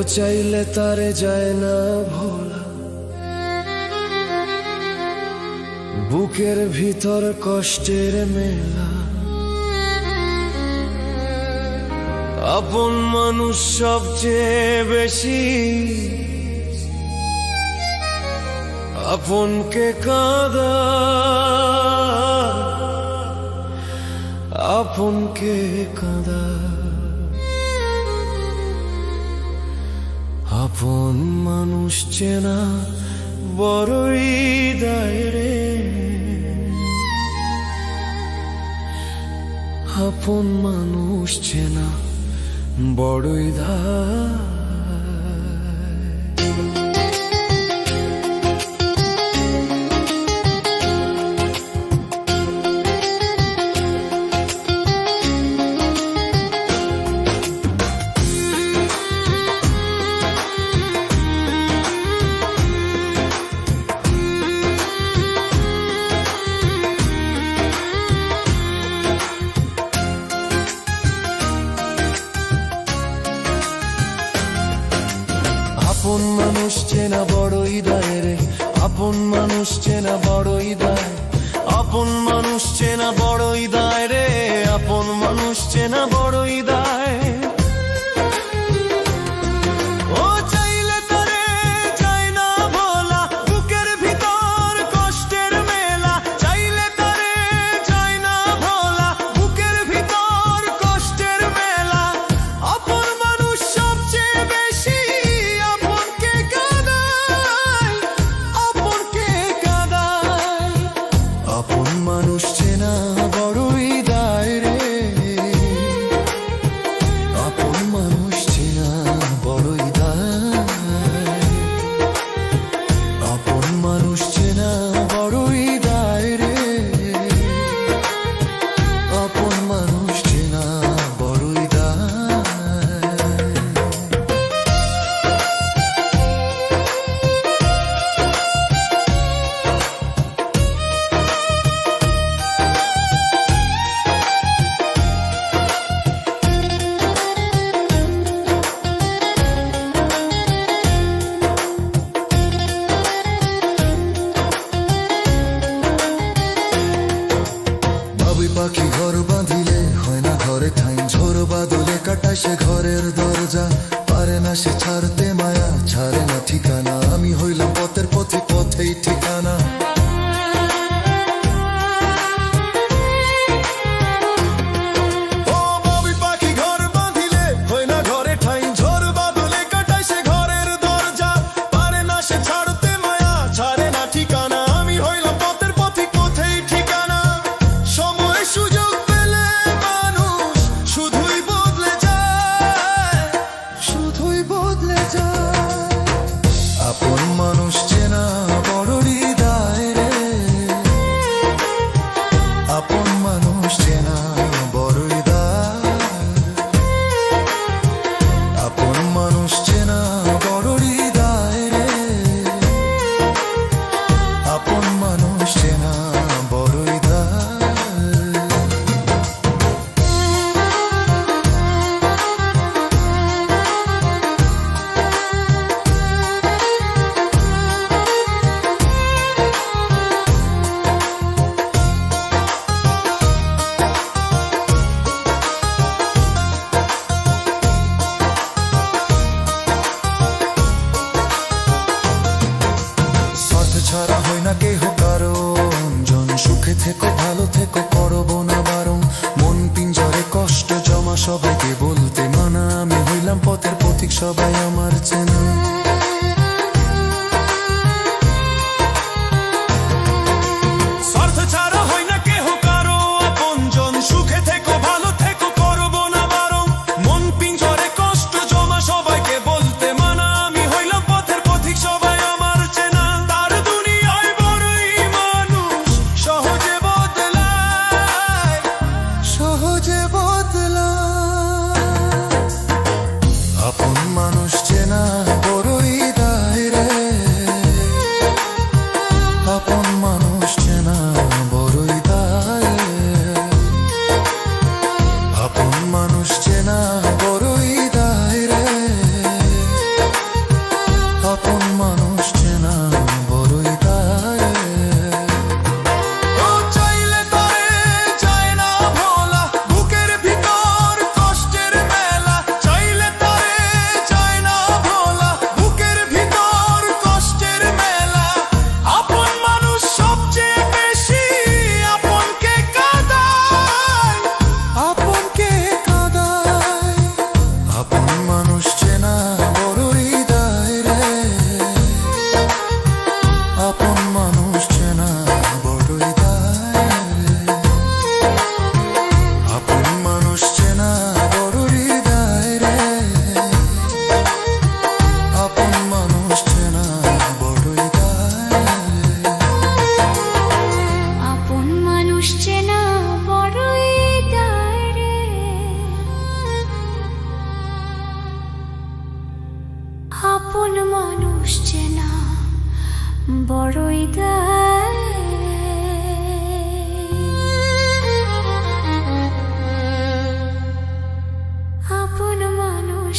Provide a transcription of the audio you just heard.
চাইলে তারে যায় না ভোলা, বুকের ভিতর কষ্টের মেলা। আপন মানুষ সবচেয়ে বেশি আপনকে কাঁদা, আপনকে কাঁদা। আপন মানুষ চেনা বড়ই দায় রে, আপন মানুষ চেনা বড়ই দায়। আপন মানুষ চেনা বড়ই দায় রে, আপন মানুষ চেনা বড়ই দায়। আপন মানুষ চেনা বড়ই দায় রে, আপন মানুষ চেনা বড়ই দায়। ও চাইলে তারে যায় না ভোলা, বুকের ভিতর কষ্টের মেলা। চাইলে তারে যায় না ভোলা, বুকের ভিতর কষ্টের মেলা। আপন মানুষ সবচেয়ে বেশি আপনকে কাঁদায়, আপনকে কাঁদায়। আপন মানুষ চেনা বড়ই দায় রে, আপন মানুষ চেনা বড়ই দায়। আপন মানুষ চেনা বড়ই দায় রে, আপন মানুষ চেনা বড়ই দায়। ভাবি পাখি ঘর বাঁধিলে হয় না ঘরে ঠাই, ঝোর বাদলে কাটায় সে ঘরের দরজা। পারে না সে ছাড়তে মায়া, ছাড়ে না ঠিকানা। আমি হইলাম পথের পথে, পথেই ঠিকানা। ও ভাবি পাখি ঘর বাঁধিলে হয় না ঘরে ঠাই, ঝোর বাদলে কাটায় সে ঘরের দরজা। পারে না সে ছাড়তে মায়া, ছাড়ে না ঠিকানা। আমি হইলাম পথের পথে, পথেই ঠিকানা। সময় সুযোগ পেলে মানুষ শুধুই বদলে যায়, শুধুই বদলে যায়। আপন মানুষ চেনা বড়ই দায় রে, আপন মানুষ চেনা বড়ই দায়। আপন মানুষ চেনা বড়ই দায় রে, আপন মানুষ চেনা বড়ই দায়। স্বার্থ ছাড়া হয় না কেহ কারণ, জন সুখে থেকো ভালো থেকো করবো না বারণ। মন পিঞ্জরে কষ্ট জমা সবাইকে বলতে মানা, আমি হইলাম পথের পথিক সবাই আমার চেনা। স্বার্থ ছাড়া হয় না কেহ কারো আপনজন, সুখে থেকো ভালো থেকো করবো না বারণ। মন পিঞ্জরে কষ্ট জমা সবাইকে বলতে মানা, আমি হইলাম পথের পথিক সবাই আমার চেনা। তার দুনিয়ায় বড়ই মানুষ সহজে বদলায়, বড়ই দায় আপন মানুষ